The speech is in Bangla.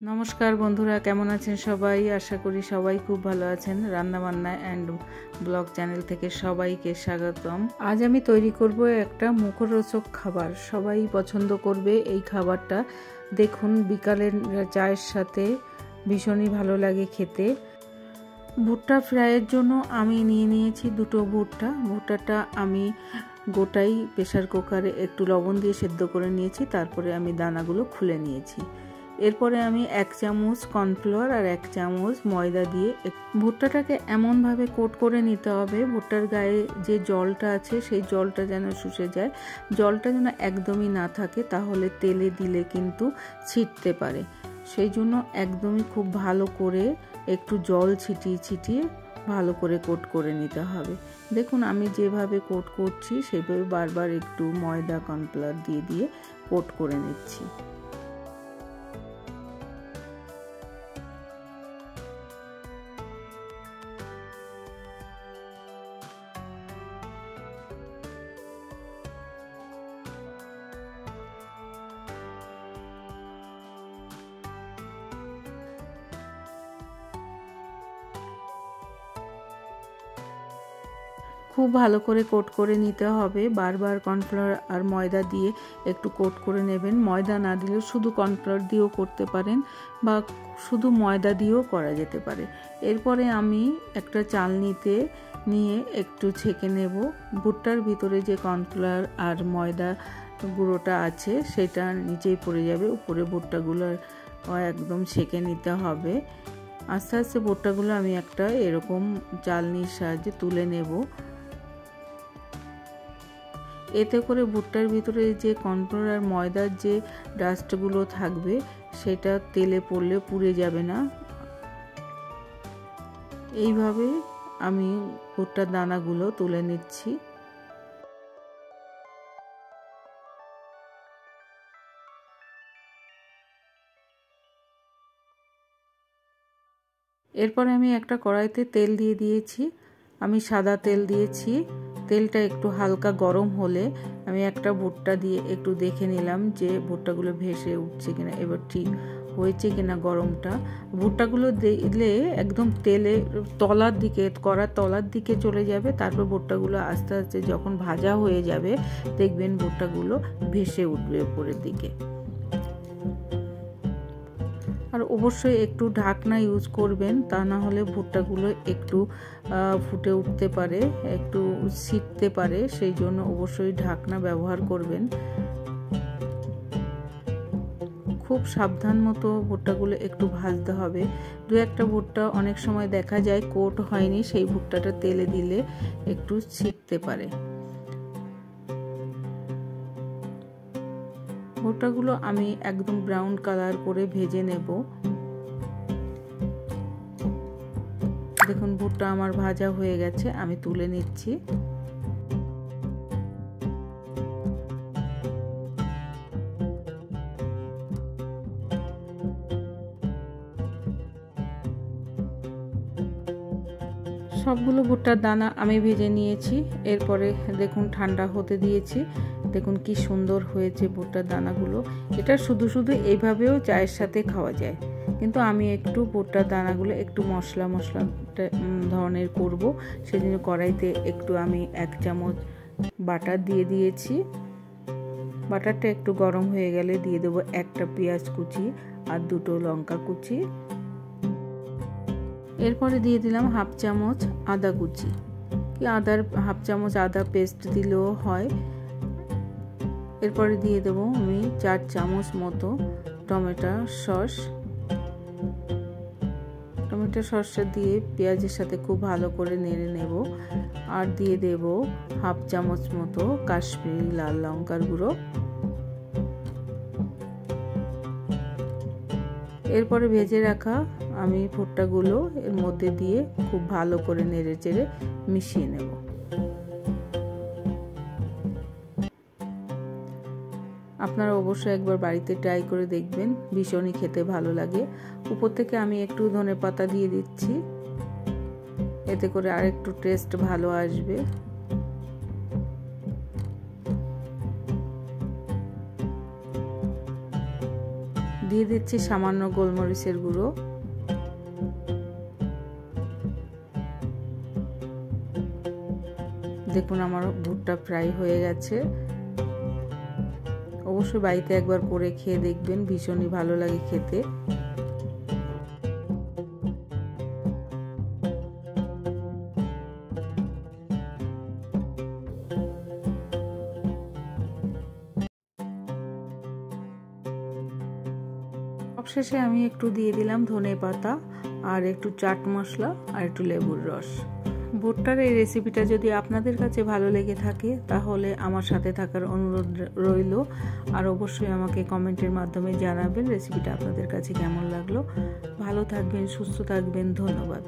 নমস্কার বন্ধুরা, কেমন আছেন সবাই? আশা করি সবাই খুব ভালো আছেন। রান্নাবান্না অ্যান্ড ব্লগ চ্যানেল থেকে সবাইকে স্বাগতম। আজ আমি তৈরি করব একটা মুখরোচক খাবার, সবাই পছন্দ করবে এই খাবারটা। দেখুন, বিকালের চায়ের সাথে ভীষণই ভালো লাগে খেতে। ভুট্টা ফ্রাইয়ের জন্য আমি নিয়েছি দুটো ভুট্টা। ভুট্টাটা আমি গোটাই প্রেসার কুকারে একটু লবণ দিয়ে সেদ্ধ করে নিয়েছি, তারপরে আমি দানাগুলো খুলে নিয়েছি। এরপরে আমি 1 চামচ কর্নফ্লাওয়ার আর 1 চামচ ময়দা দিয়ে ভুট্টাটাকে এমনভাবে কোট করে নিতে হবে, ভুট্টার গায়ে যে জলটা আছে সেই জলটা যেন শুষে যায়। জলটা যেন একদমই না থাকে, তাহলে তেলে দিলে কিন্তু ছিটতে পারে। সেই জন্য একদমই খুব ভালো করে একটু জল ছিটিয়ে ভালো করে কোট করে নিতে হবে। দেখুন, আমি যেভাবে কোট করছি সেভাবে বারবার একটু ময়দা কর্নফ্লাওয়ার দিয়ে কোট করে নিচ্ছি। খুব ভালো করে কোট করে নিতে হবে। বারবার কর্নফ্লাওয়ার আর ময়দা দিয়ে একটু কোট করে নেবেন। ময়দা না দিলেও শুধু কর্নফ্লাওয়ার দিয়েও করতে পারেন বা শুধু ময়দা দিয়েও করা যেতে পারে। এরপরে আমি একটা চালনিতে নিয়ে একটু ছেঁকে নেব। ভুট্টার ভিতরে যে কর্নফ্লাওয়ার আর ময়দা গুঁড়োটা আছে সেটা নিচেই পড়ে যাবে, উপরে ভুট্টাগুলো একদম ছেঁকে নিতে হবে। আস্তে আস্তে ভুট্টাগুলো আমি একটা এরকম চালনির সাহায্যে তুলে নেব। এতে করে ভুট্টার ভিতরে যে কর্নফ্লাওয়ার আর ময়দার যে ডাস্টগুলো থাকবে সেটা তেলে পড়লে পুড়ে যাবে না। এইভাবে আমি ভুট্টার দানাগুলো তুলে নিচ্ছি। এরপর আমি একটা কড়াইতে তেল দিয়ে দিয়েছি। আমি সাদা তেল দিয়েছি। তেলটা একটু হালকা গরম হলে আমি একটা ভুট্টা দিয়ে একটু দেখে নিলাম যে ভুট্টাগুলো ভেসে উঠছে কিনা, এবার ঠিক হয়েছে কিনা গরমটা। ভুট্টাগুলো দিলে একদম তেলে কড়ার তলার দিকে চলে যাবে। তারপর ভুট্টাগুলো আস্তে আস্তে যখন ভাজা হয়ে যাবে দেখবেন ভুট্টাগুলো ভেসে উঠবে উপরের দিকে। আর অবশ্যই একটু ঢাকনা ইউজ করবেন, তা না হলে ভুট্টাগুলো একটু ফুটে উঠতে পারে, একটু ছিটতে পারে। সেই জন্য অবশ্যই ঢাকনা ব্যবহার করবেন। খুব সাবধান মতো ভুট্টাগুলো একটু ভাজতে হবে। দু একটা ভুট্টা অনেক সময় দেখা যায় কোট হয়নি, সেই ভুট্টাটা তেলে দিলে একটু ছিটতে পারে। ভুট্টাগুলো আমি একদম ব্রাউন কালার করে ভেজে নেব। দেখুন, ভুট্টা আমার ভাজা হয়ে গেছে, আমি তুলে নিচ্ছি। সবগুলো ভুট্টার দানা আমি ভেজে নিয়েছি। এরপরে দেখুন ঠান্ডা হতে দিয়েছি। দেখুন কি সুন্দর হয়েছে ভুট্টার দানাগুলো। এটা শুধু এইভাবেও চায়ের সাথে খাওয়া যায়, কিন্তু আমি একটু ভুট্টার দানাগুলো একটু মশলা ধরনের করব। সেজন্য কড়াইতে একটু আমি 1 চামচ বাটার দিয়ে দিয়েছি। বাটারটা একটু গরম হয়ে গেলে দিয়ে দেবো একটা পেঁয়াজ কুচি আর 2টো লঙ্কা কুচি। এরপরে দিয়ে দিলাম 1/2 চামচ আদা কুচি, কি 1/2 চামচ আদা পেস্ট দিলেও হয়। এরপরে দিয়ে দেবো আমি 4 চামচ মতো টমেটো সসটা দিয়ে পেঁয়াজের সাথে খুব ভালো করে নেড়ে নেব। আর দিয়ে দেব 1/2 চামচ মতো কাশ্মীরি লাল লঙ্কার গুঁড়ো। এরপরে ভেজে রাখা আমি ভুট্টাগুলো এর মধ্যে দিয়ে খুব ভালো করে নেড়ে চেড়ে মিশিয়ে নেব। আপনারা অবশ্যই একবার বাড়িতে ট্রাই করে দেখবেন, ভীষণই খেতে ভালো লাগে। উপর থেকে আমি একটু ধনেপাতা দিয়ে দিচ্ছি, এতে করে আরেকটু টেস্ট ভালো আসবে। দিয়ে দিচ্ছি সামান্য গোলমরিচের গুঁড়ো। দেখুন আমার ভুট্টা ফ্রাই হয়ে গেছে। অবশ্যই বাড়িতে একবার করে খেয়ে দেখবেন, ভীষণই ভালো লাগে খেতে। সবশেষে আমি একটু দিয়ে দিলাম ধনেপাতা আর একটু চাট মশলা আর একটু লেবুর রস। ভুট্টার এই রেসিপিটা যদি আপনাদের কাছে ভালো লেগে থাকে তাহলে আমার সাথে থাকার অনুরোধ রইল, আর অবশ্যই আমাকে কমেন্টের মাধ্যমে জানাবেন রেসিপিটা আপনাদের কাছে কেমন লাগলো। ভালো থাকবেন, সুস্থ থাকবেন, ধন্যবাদ।